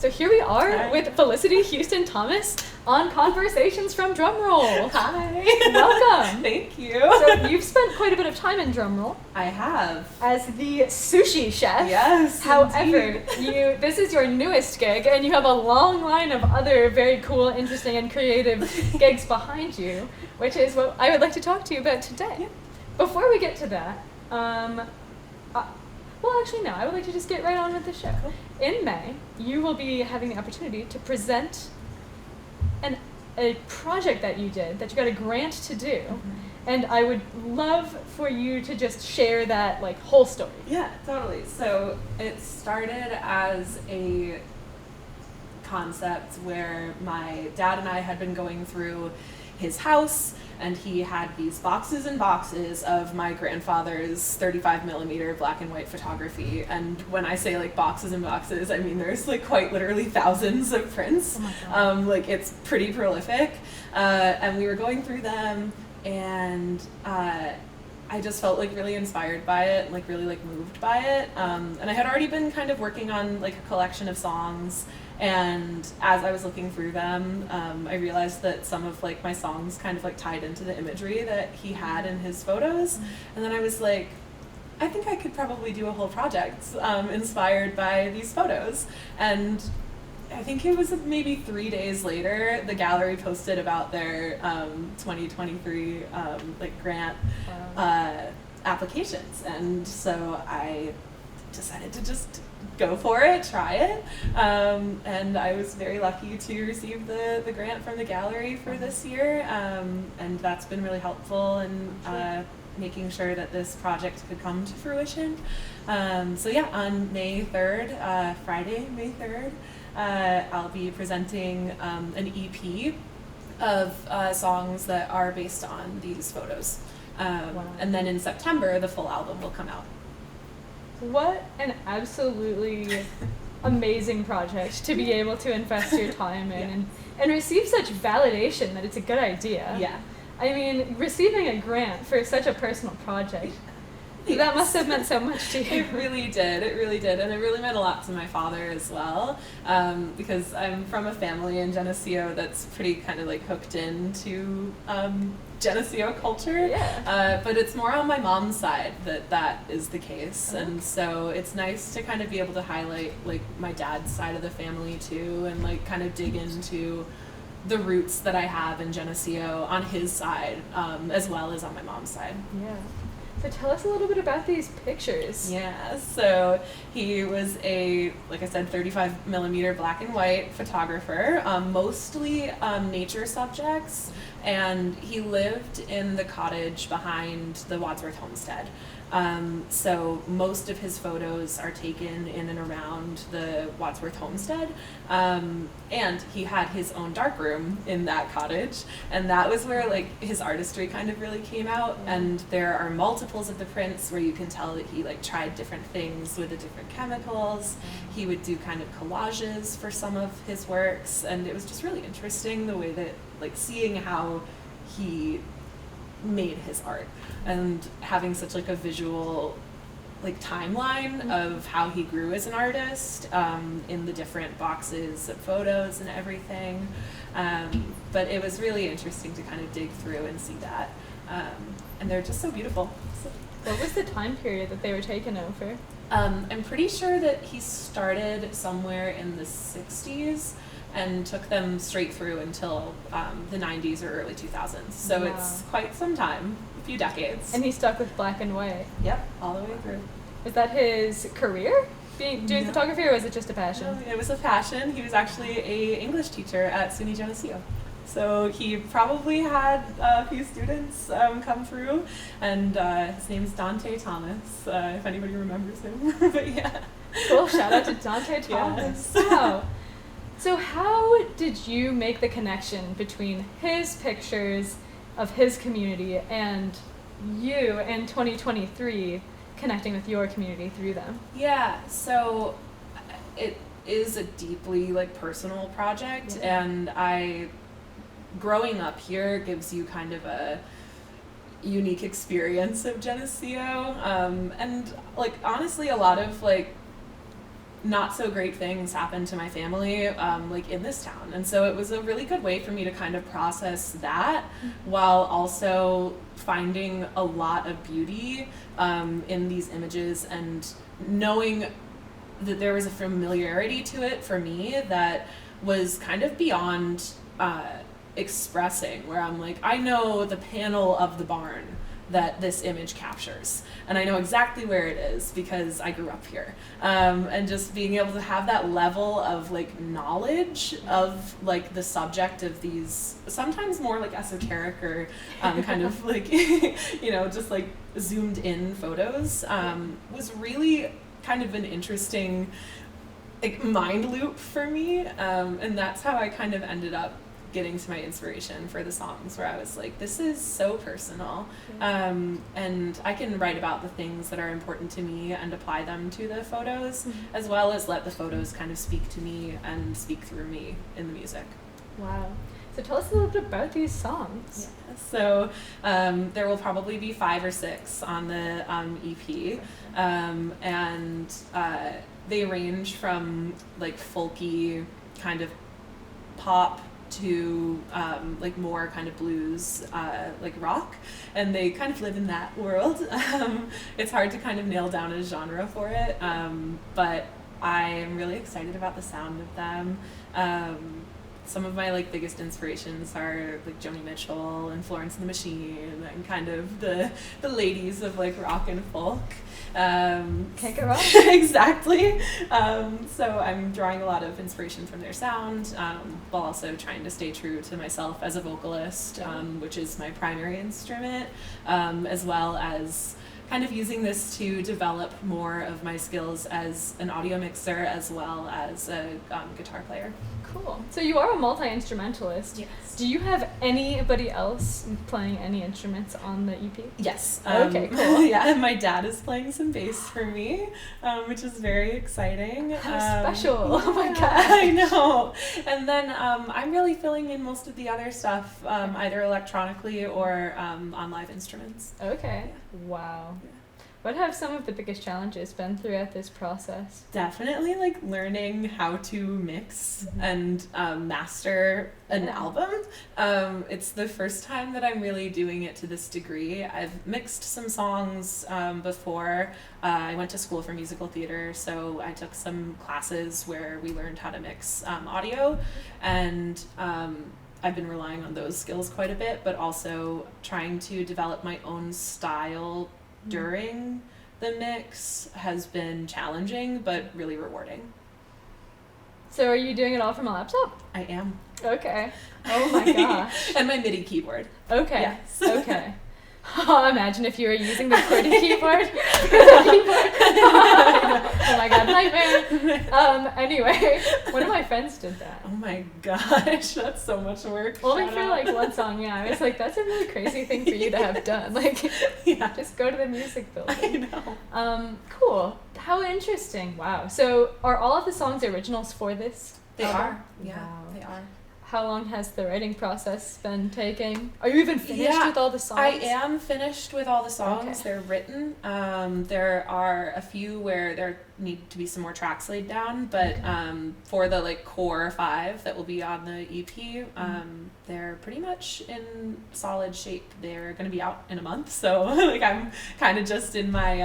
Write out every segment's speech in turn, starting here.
So here we are Hi. with Felicity Houston Thomas on Conversations from Drumroll. Hi. Welcome. Thank you. So you've spent quite a bit of time in Drumroll I have. as the sushi chef. Yes. However, indeed. this is your newest gig, and you have a long line of other very cool, interesting, and creative gigs behind you, which is what I would like to talk to you about today. Yeah. Before we get to that, well, actually, no, I would like to just get right on with the show. Cool. In May, you will be having the opportunity to present a project that you did, that you got a grant to do. Mm-hmm. And I would love for you to just share that whole story. Yeah, totally. So it started as a concept where my dad and I had been going through his house, and he had these boxes and boxes of my grandfather's 35mm black and white photography. And when I say boxes and boxes, I mean there's quite literally thousands of prints. Oh my God. It's pretty prolific. And we were going through them, and I just felt really inspired by it, and really moved by it. And I had already been kind of working on a collection of songs. And as I was looking through them, I realized that some of my songs kind of tied into the imagery that he had in his photos. And then I was like, I think I could probably do a whole project inspired by these photos. And I think it was maybe 3 days later, the gallery posted about their 2023 grant applications. And so I decided to just go for it, try it, and I was very lucky to receive the grant from the gallery for this year, and that's been really helpful in making sure that this project could come to fruition. So yeah, on May 3rd, Friday, May 3rd, I'll be presenting an EP of songs that are based on these photos. Wow. And then in September, the full album will come out. What an absolutely amazing project to be able to invest your time in and receive such validation that it's a good idea. Yeah. I mean, receiving a grant for such a personal project, that must have meant so much to you. It really did, and it really meant a lot to my father as well, because I'm from a family in Geneseo that's pretty kind of hooked into Geneseo culture, but it's more on my mom's side that is the case. Okay. And so it's nice to kind of be able to highlight my dad's side of the family too, and kind of dig into the roots that I have in Geneseo on his side, as well as on my mom's side. Yeah. So tell us a little bit about these pictures. Yeah, so he was a, like I said, 35mm black and white photographer, mostly nature subjects, and he lived in the cottage behind the Wadsworth homestead. So most of his photos are taken in and around the Wadsworth homestead, and he had his own darkroom in that cottage, and that was where his artistry kind of really came out. And there are multiples of the prints where you can tell that he tried different things with the different chemicals. He would do kind of collages for some of his works, and it was just really interesting the way that seeing how he made his art and having such a visual timeline of how he grew as an artist, in the different boxes of photos and everything. But it was really interesting to kind of dig through and see that, and they're just so beautiful. So, What was the time period that they were taken over? I'm pretty sure that he started somewhere in the 60s and took them straight through until the 90s or early 2000s. So Wow. it's quite some time, a few decades. And he stuck with black and white. Yep, all the way through. Was that his career, doing No. photography, or was it just a passion? No, it was a passion. He was actually a English teacher at SUNY Geneseo. So he probably had a few students come through, and his name's Dante Thomas, if anybody remembers him. But yeah. Cool, shout out to Dante Thomas. Yes. Wow. So how did you make the connection between his pictures of his community and you in 2023 connecting with your community through them? Yeah, so it is a deeply personal project, Yeah. and growing up here gives you kind of a unique experience of Geneseo, and honestly a lot of not so great things happened to my family, like in this town. And so it was a really good way for me to kind of process that while also finding a lot of beauty in these images and knowing that there was a familiarity to it for me that was kind of beyond expressing, where I'm like, I know the panel of the barn that this image captures, and I know exactly where it is because I grew up here, and just being able to have that level of like knowledge of like the subject of these sometimes more like esoteric or kind of like you know, just like zoomed in photos was really kind of an interesting like mind loop for me, and that's how I kind of ended up getting to my inspiration for the songs, where I was like, this is so personal, and I can write about the things that are important to me and apply them to the photos, as well as let the photos kind of speak to me and speak through me in the music. Wow. So tell us a little bit about these songs. Yeah. So there will probably be 5 or 6 on the EP, and they range from like folky kind of pop to like more kind of blues, like rock, and they kind of live in that world. It's hard to kind of nail down a genre for it, but I'm really excited about the sound of them. Some of my like biggest inspirations are like Joni Mitchell and Florence and the Machine and kind of the ladies of like rock and folk. Can't go wrong. Exactly. So I'm drawing a lot of inspiration from their sound, while also trying to stay true to myself as a vocalist, which is my primary instrument, as well as kind of using this to develop more of my skills as an audio mixer as well as a guitar player. Cool. So you are a multi-instrumentalist. Yes. Do you have anybody else playing any instruments on the EP? Yes. Okay, cool. Yeah, and my dad is playing some bass for me, which is very exciting. How special. Oh my god. I know. And then I'm really filling in most of the other stuff, either electronically or on live instruments. Okay. Yeah. Wow. Yeah. What have some of the biggest challenges been throughout this process? Definitely like learning how to mix and master an album. It's the first time that I'm really doing it to this degree. I've mixed some songs before. I went to school for musical theater, so I took some classes where we learned how to mix audio, and I've been relying on those skills quite a bit, but also trying to develop my own style during the mix has been challenging but really rewarding. So are you doing it all from a laptop? I am. Okay. Oh my gosh. And my MIDI keyboard. Okay. Yes. Okay. Oh, imagine if you were using the QWERTY keyboard. Oh my god, nightmare. Anyway, one of my friends did that. Oh my gosh, that's so much work. Only for like one song, yeah. I was like, that's a really crazy thing for you to have done. Like, yeah. Just go to the music building. I know. Cool. How interesting. Wow. So are all of the songs originals for this? They are. Yeah, wow. they are. How long has the writing process been taking? Are you even finished with all the songs? I am finished with all the songs. Okay. They're written. There are a few where there need to be some more tracks laid down, but for the like core 5 that will be on the EP, they're pretty much in solid shape. They're going to be out in a month, so like I'm kind of just in my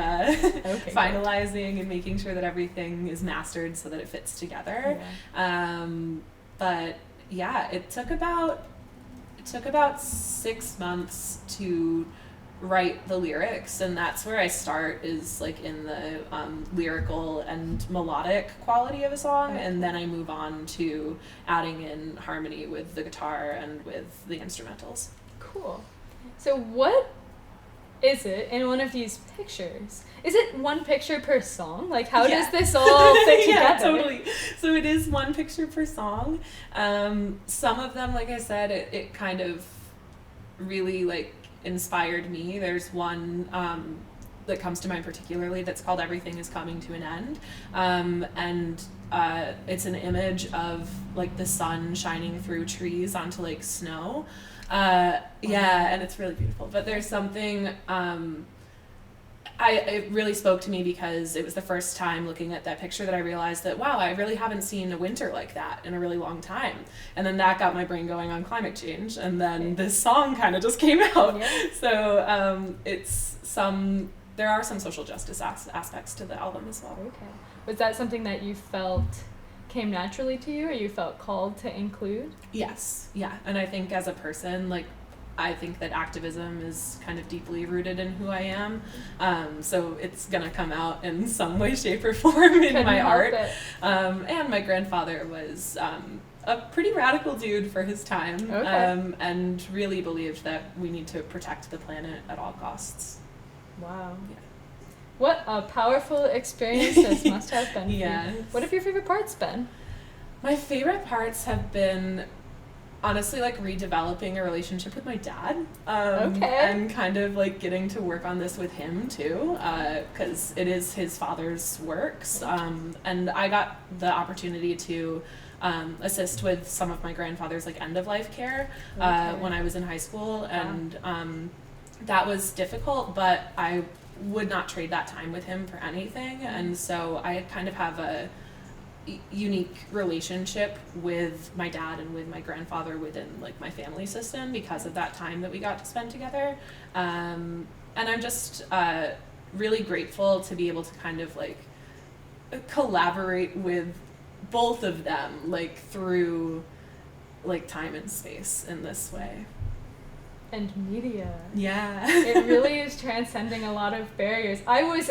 finalizing and making sure that everything is mastered so that it fits together. Yeah. But yeah, it took about 6 months to write the lyrics, and that's where I start, is like in the lyrical and melodic quality of a song, and then I move on to adding in harmony with the guitar and with the instrumentals. Cool. So what is it in one of these pictures? Is it one picture per song? Like, how does this all fit together? Yeah, totally. So it is one picture per song. Some of them, like I said, it kind of really like inspired me. There's one that comes to mind particularly that's called Everything is Coming to an End, and it's an image of like the sun shining through trees onto like snow. Yeah, and it's really beautiful. But there's something it really spoke to me because it was the first time looking at that picture that I realized that, wow, I really haven't seen a winter like that in a really long time. And then that got my brain going on climate change. And then this song kind of just came out. Yeah. So there are some social justice aspects to the album as well. Okay. Was that something that you felt came naturally to you, or you felt called to include? Yes. Yeah. And I think as a person, like, I think that activism is kind of deeply rooted in who I am. So it's going to come out in some way, shape, or form in my art. And my grandfather was a pretty radical dude for his time, and really believed that we need to protect the planet at all costs. Wow. Yeah. What a powerful experience this must have been for Yes. you. What have your favorite parts been? My favorite parts have been honestly like redeveloping a relationship with my dad, and kind of like getting to work on this with him too, because it is his father's works, and I got the opportunity to assist with some of my grandfather's like end of life care when I was in high school, and that was difficult, but I would not trade that time with him for anything, and so I kind of have a unique relationship with my dad and with my grandfather within like my family system because of that time that we got to spend together, and I'm just really grateful to be able to kind of like collaborate with both of them like through like time and space in this way. And media. Yeah. It really is transcending a lot of barriers. I was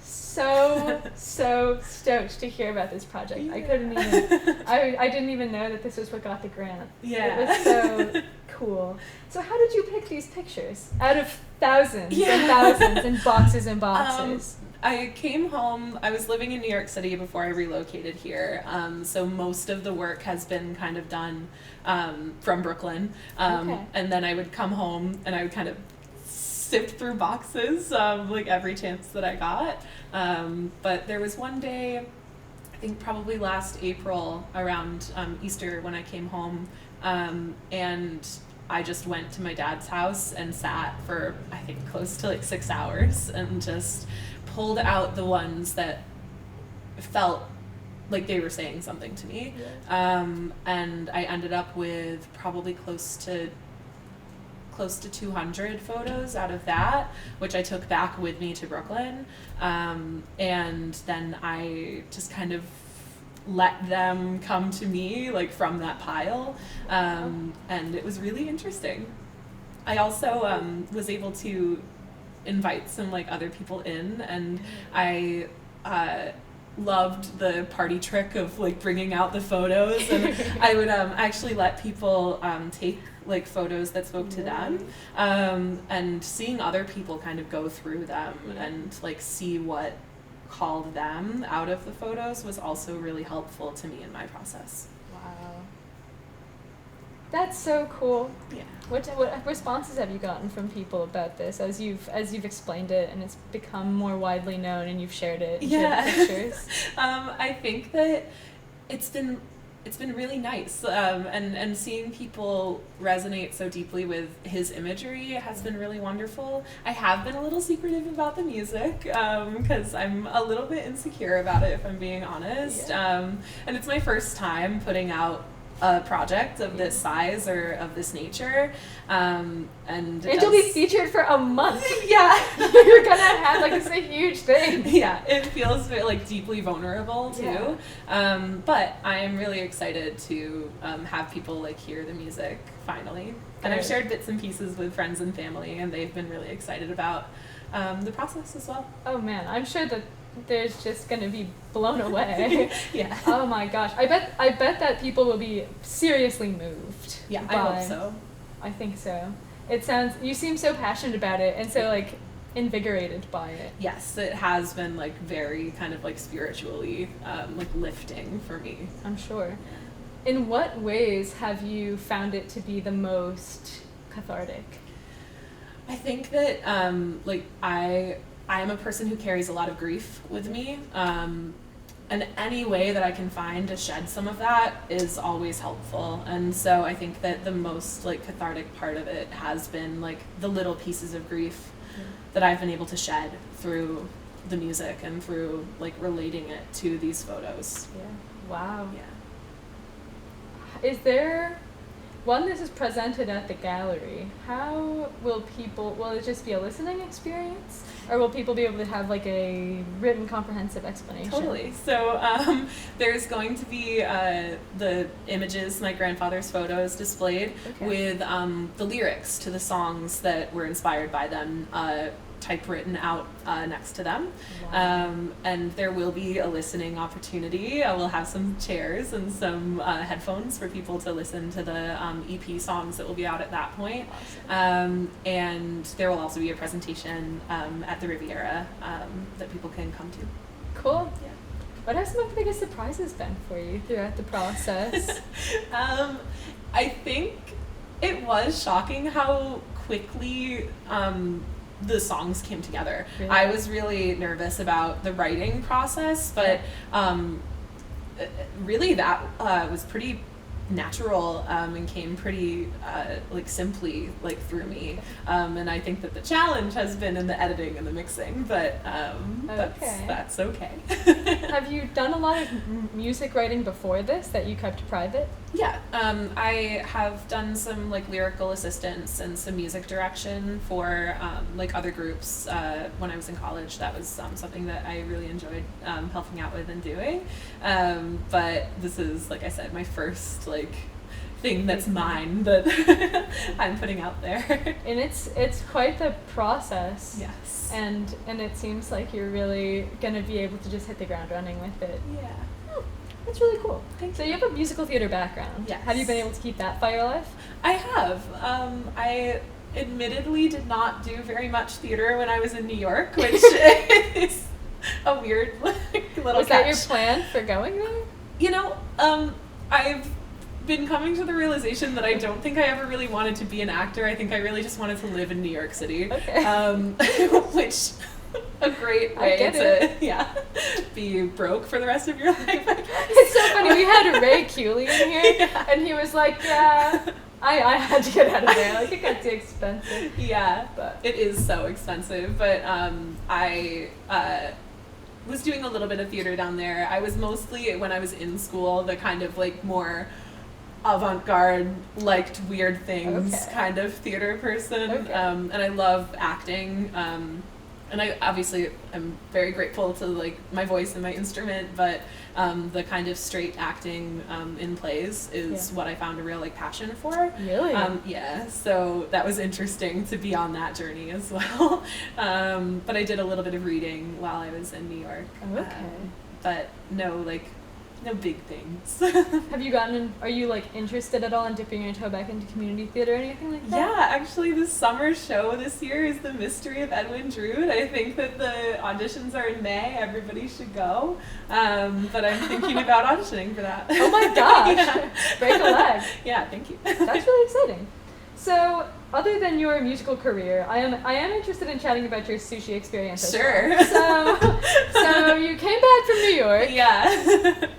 so stoked to hear about this project. Yeah. I couldn't even I didn't even know that this was what got the grant. Yeah. It was so cool. So how did you pick these pictures out of thousands and thousands and boxes and boxes? I came home, I was living in New York City before I relocated here, so most of the work has been kind of done from Brooklyn, and then I would come home and I would kind of sift through boxes like every chance that I got, but there was one day, I think probably last April around Easter when I came home, and I just went to my dad's house and sat for I think close to like 6 hours and just pulled out the ones that felt like they were saying something to me, and I ended up with probably close to 200 photos out of that, which I took back with me to Brooklyn, and then I just kind of let them come to me like from that pile, and it was really interesting. I also was able to invite some like other people in, and I loved the party trick of like bringing out the photos, and I would actually let people take like photos that spoke to them, and seeing other people kind of go through them and like see what called them out of the photos was also really helpful to me in my process. Wow. That's so cool. Yeah. What responses have you gotten from people about this as you've explained it and it's become more widely known and you've shared it? Yeah. Pictures? I think that it's been really nice, and seeing people resonate so deeply with his imagery has been really wonderful. I have been a little secretive about the music because I'm a little bit insecure about it, if I'm being honest. And it's my first time putting out a project of this size or of this nature, and you'll be featured for a month. Yeah. You're gonna have like it's a huge thing. Yeah, it feels like deeply vulnerable too, but I am really excited to have people like hear the music finally, and I've shared bits and pieces with friends and family, and they've been really excited about the process as well. Oh man, I'm sure that there's just gonna be blown away. Yeah. Oh my gosh, I bet that people will be seriously moved. Yeah, I hope so. I think so. You seem so passionate about it and so like invigorated by it. Yes, it has been like very kind of like spiritually like lifting for me. I'm sure. In what ways have you found it to be the most cathartic? I think that like I am a person who carries a lot of grief with me, and any way that I can find to shed some of that is always helpful. And so I think that the most like cathartic part of it has been like the little pieces of grief that I've been able to shed through the music and through like relating it to these photos. Yeah. Wow. Yeah. Is there, when this is presented at the gallery, how will it just be a listening experience? Or will people be able to have like a written comprehensive explanation? Totally. So there's going to be the images, my grandfather's photos displayed with the lyrics to the songs that were inspired by them typewritten out next to them. Wow. And there will be a listening opportunity. I will have some chairs and some headphones for people to listen to the EP songs that will be out at that point. Awesome. And there will also be a presentation at the Riviera that people can come to. Cool. Yeah. What have some of the biggest surprises been for you throughout the process? I think it was shocking how quickly the songs came together. Really? I was really nervous about the writing process, but really that was pretty natural and came pretty like simply like through me, and I think that the challenge has been in the editing and the mixing, but that's okay. Have you done a lot of music writing before this that you kept private? Yeah, I have done some like lyrical assistance and some music direction for like other groups when I was in college. That was something that I really enjoyed helping out with and doing. But this is, like I said, my first like thing that's mine that I'm putting out there. And it's quite the process. Yes. And it seems like you're really gonna be able to just hit the ground running with it. Yeah. That's really cool. Thank So you. you have a musical theater background. Yes. Have you been able to keep that fire alive? I have. I admittedly did not do very much theater when I was in New York, which is a weird little Was that catch. your plan for going there? You know, I've been coming to the realization that I don't think I ever really wanted to be an actor. I think I really just wanted to live in New York City. Okay. Which a great way to be broke for the rest of your life, I guess. It's so funny. We had Ray Cooley in here, and he was like, "Yeah, I had to get out of there. Like, it got too expensive." Yeah, But it is so expensive. But I was doing a little bit of theater down there. I was mostly, when I was in school, the kind of like more avant-garde, liked weird things kind of theater person. Okay. And I love acting. And I obviously am very grateful to like my voice and my instrument, but the kind of straight acting in plays is what I found a real like passion for. Really? Yeah, so that was interesting to be on that journey as well. But I did a little bit of reading while I was in New York. Okay. But no big things. Are you like interested at all in dipping your toe back into community theater or anything like that? Yeah, actually the summer show this year is The Mystery of Edwin Drood. I think that the auditions are in May. Everybody should go. But I'm thinking about auditioning for that. Oh my gosh. Yeah. Break a leg. Yeah, thank you. That's really exciting. So, other than your musical career, I am interested in chatting about your sushi experience as Sure. well. So you came back from New York. Yeah.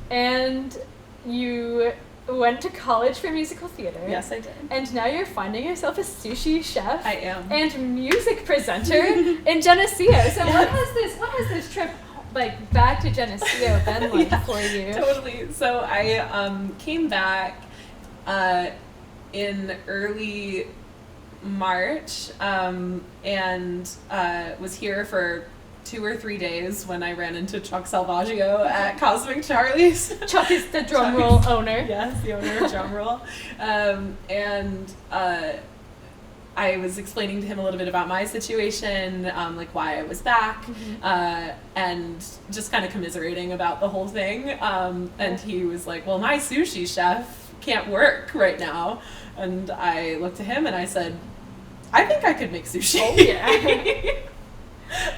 And you went to college for musical theater. Yes, I did. And now you're finding yourself a sushi chef. I am. And music presenter in Geneseo. So what has this trip like back to Geneseo been like for you? Totally. So I came back in early March and was here for 2 or 3 days when I ran into Chuck Salvaggio at Cosmic Charlie's. Chuck is the Drumroll owner. Yes, the owner of Drumroll. And I was explaining to him a little bit about my situation, like why I was back, and just kind of commiserating about the whole thing. And he was like, well, my sushi chef can't work right now. And I looked at him and I said, I think I could make sushi. Oh, yeah.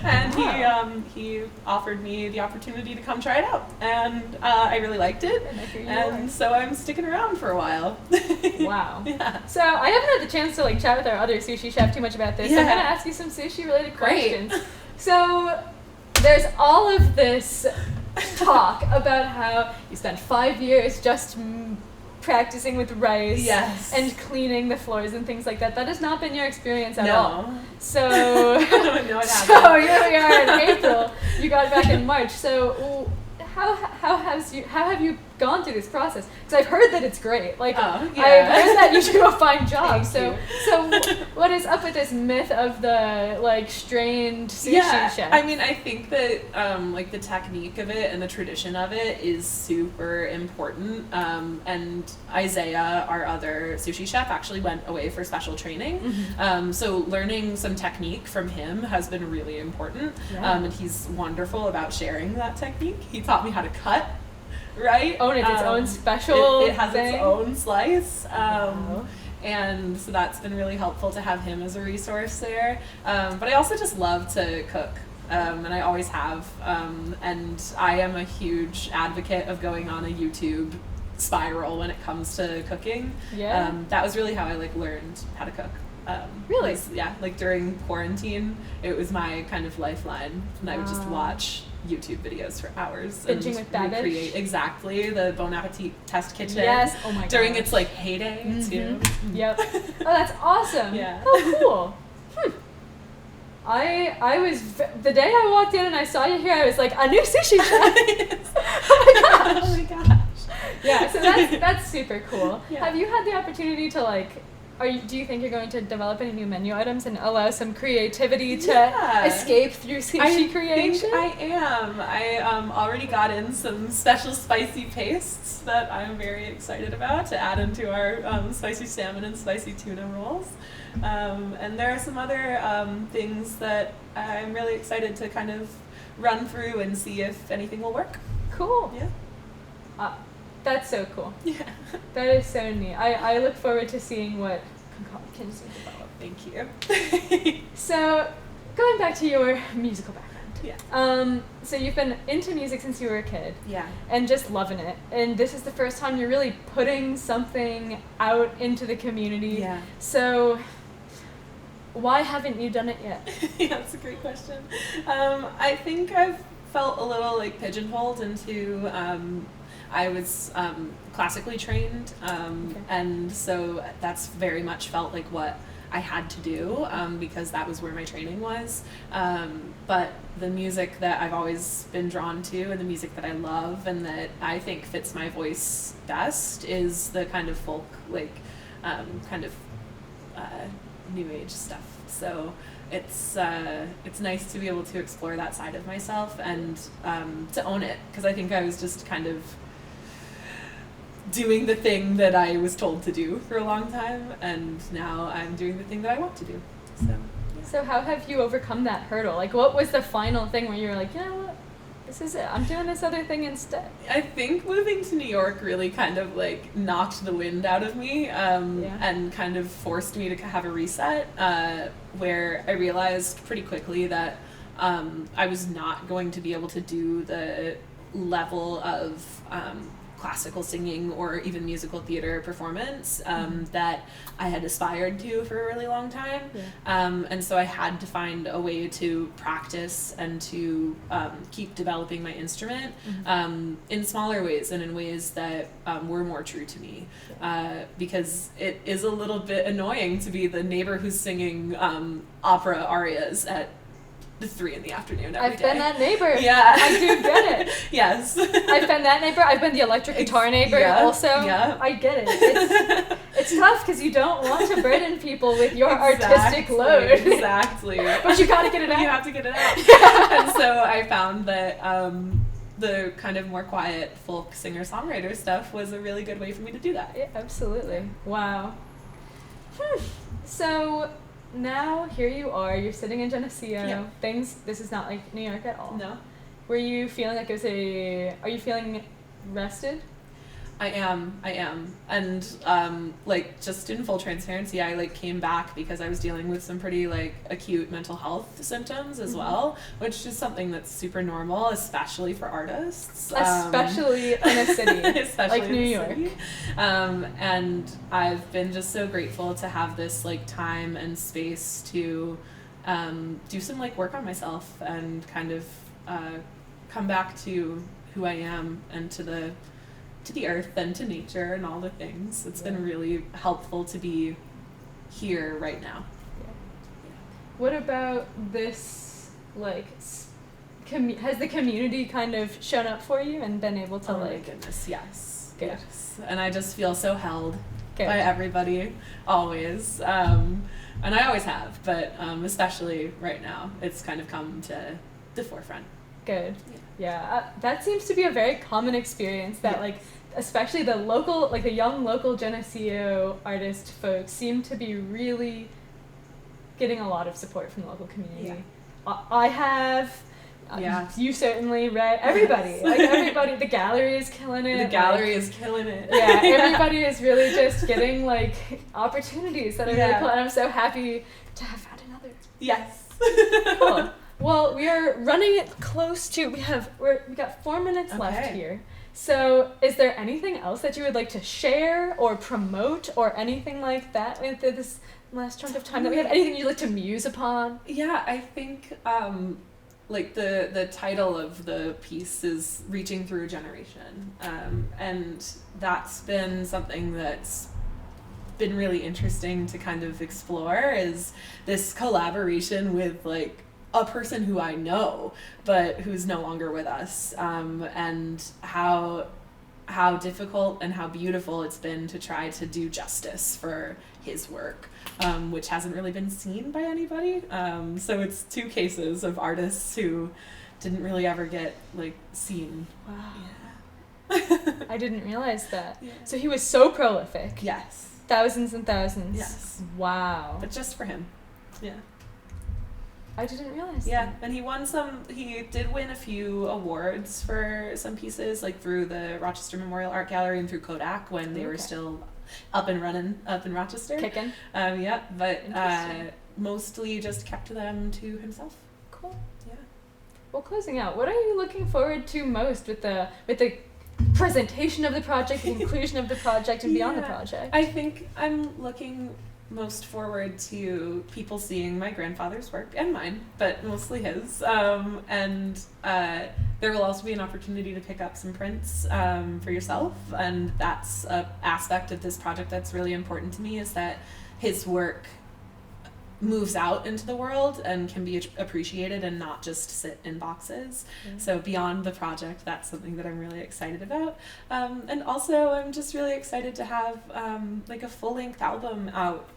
And he offered me the opportunity to come try it out, and I really liked it, and so I'm sticking around for a while. Wow. Yeah. So I haven't had the chance to like chat with our other sushi chef too much about this. So I'm gonna ask you some sushi related questions. So there's all of this talk about how you spent 5 years just practicing with rice Yes. and cleaning the floors and things like that. That has not been your experience at No. all. So, No, it hasn't. so here we are in April. You got back in March. So how have you gone through this process? Because I've heard that it's great. Like Oh, yeah. I've heard that you do a fine job. Thank So what is up with this myth of the like strained sushi chef? I mean, I think that like the technique of it and the tradition of it is super important. And Isaiah, our other sushi chef, actually went away for special training. Mm-hmm. So learning some technique from him has been really important. Yeah. And he's wonderful about sharing that technique. He taught me how to cut. Right? Oh, and it's its own special It has thing? its own slice. Wow. And so that's been really helpful to have him as a resource there. But I also just love to cook. And I always have. And I am a huge advocate of going on a YouTube spiral when it comes to cooking. Yeah. That was really how I learned how to cook. Really? Like during quarantine, it was my kind of lifeline. And I would just watch YouTube videos for hours. Binging and with Babbage? recreate exactly the Bon Appetit test kitchen. Yes. Oh my god. During its heyday too. Yep. Oh, that's awesome. Yeah. Oh, cool. I was the day I walked in and I saw you here. I was like, a new sushi chef. Oh my gosh. Oh my gosh. Yeah. So that's super cool. Yeah. Have you had the opportunity to do you think you're going to develop any new menu items and allow some creativity to Yeah. escape through sushi I creation? think I am. I already got in some special spicy pastes that I'm very excited about to add into our spicy salmon and spicy tuna rolls. And there are some other things that I'm really excited to kind of run through and see if anything will work. Cool. Yeah. That's so cool. Yeah. That is so neat. I look forward to seeing what concoctions you develop. Thank you. So, going back to your musical background. Yeah. So you've been into music since you were a kid. Yeah. And just loving it. And this is the first time you're really putting something out into the community. Yeah. So, why haven't you done it yet? Yeah, that's a great question. I think I've felt a little pigeonholed into. I was classically trained, and so that's very much felt like what I had to do because that was where my training was. But the music that I've always been drawn to and the music that I love and that I think fits my voice best is the kind of folk, new age stuff. So it's nice to be able to explore that side of myself and to own it, because I think I was just kind of doing the thing that I was told to do for a long time, and now I'm doing the thing that I want to do. So, yeah. So how have you overcome that hurdle? What was the final thing where you were like, you know what, this is it, I'm doing this other thing instead? I think moving to New York really kind of knocked the wind out of me and kind of forced me to have a reset where I realized pretty quickly that I was not going to be able to do the level of classical singing or even musical theater performance that I had aspired to for a really long time. Yeah. And so I had to find a way to practice and to keep developing my instrument in smaller ways and in ways that were more true to me. Because it is a little bit annoying to be the neighbor who's singing opera arias at 3 p.m. every day. I've been that neighbor. Yeah. I do get it. Yes. I've been that neighbor. I've been the electric guitar neighbor also. Yeah. I get it. It's tough because you don't want to burden people with your artistic load. Exactly. But you gotta get it out. You have to get it out. And so I found that the kind of more quiet folk singer-songwriter stuff was a really good way for me to do that. Yeah, absolutely. Wow. So now here you are, you're sitting in Geneseo. Yeah. This is not like New York at all. No. Were you feeling like are you feeling rested? I am. And just in full transparency, I came back because I was dealing with some pretty acute mental health symptoms as well, which is something that's super normal, especially for artists. Especially in a city especially like in New the York. city. And I've been just so grateful to have this time and space to do some work on myself and kind of come back to who I am and to to the earth and to nature and all the things. It's been really helpful to be here right now. What about this, like, has the community kind of shown up for you and been able to, Oh like... my goodness, yes. Good. Yes. And I just feel so held Good. by everybody, always. And I always have, but especially right now, it's kind of come to the forefront. Good. Yeah. That seems to be a very common experience that, like, especially the local, like, the young local Geneseo artist folks seem to be really getting a lot of support from the local community. I have... you certainly, right? Everybody. Yes. Like, everybody. The gallery is killing it. The gallery is killing it. Yeah, everybody is really just getting, like, opportunities that are really cool. And I'm so happy to have found another. Yes. Cool. Well, we are running it close to, we got 4 minutes left here. So is there anything else that you would like to share or promote or anything like that with this last chunk of time that we have? Anything you'd like to muse upon? Yeah, I think like the title of the piece is Reaching Through a Generation. And that's been something that's been really interesting to kind of explore, is this collaboration with, like, a person who I know, but who's no longer with us, and how difficult and how beautiful it's been to try to do justice for his work, which hasn't really been seen by anybody. So it's two cases of artists who didn't really ever get, like, seen. Wow. Yeah. I didn't realize that. Yeah. So he was so prolific. Yes. Thousands and thousands. Yes. Wow. But just for him. Yeah. I didn't realize Yeah, that. and he did win a few awards for some pieces, like through the Rochester Memorial Art Gallery and through Kodak when they were still up and running up in Rochester. Kicking. Yeah, but mostly just kept them to himself. Cool. Yeah. Well, closing out, what are you looking forward to most with the presentation of the project, the inclusion of the project, and beyond the project? I think I'm looking most forward to people seeing my grandfather's work and mine, but mostly his. And there will also be an opportunity to pick up some prints for yourself, and that's an aspect of this project that's really important to me, is that his work moves out into the world and can be appreciated and not just sit in boxes. So beyond the project, that's something that I'm really excited about. And also I'm just really excited to have like a full-length album out.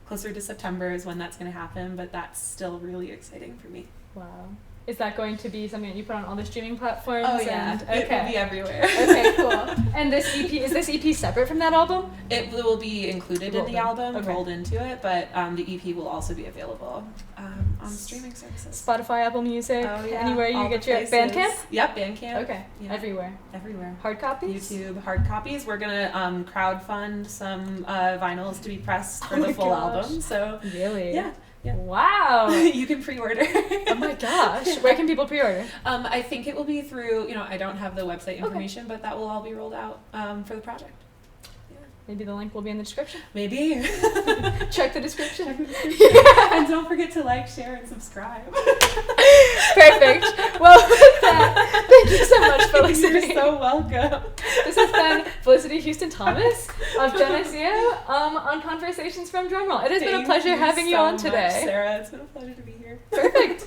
Closer to September is when that's going to happen, but that's still really exciting for me. Wow. Is that going to be something that you put on all the streaming platforms? Oh yeah, it will be everywhere. Okay, cool. And is this EP separate from that album? It will be included in the album, Okay. rolled into it, but the EP will also be available on streaming services. Spotify, Apple Music, anywhere you all get the your places. Bandcamp? Yep, Bandcamp. Okay, Yeah. everywhere. Everywhere. Hard copies? YouTube, hard copies. We're gonna crowdfund some vinyls to be pressed for Oh the my full gosh. album. So Really? yeah. Wow. You can pre-order. Oh my gosh. Where can people pre-order? I think it will be through, I don't have the website information, but that will all be rolled out for the project. Maybe the link will be in the description. Maybe. Check the description. And don't forget to like, share, and subscribe. Perfect. Well, with that, thank you so much for listening. You're so welcome. This has been Felicity Houston Thomas of Geneseo on Conversations from Drumroll. It has been a pleasure having you on today. Sarah, it's been a pleasure to be here. Perfect.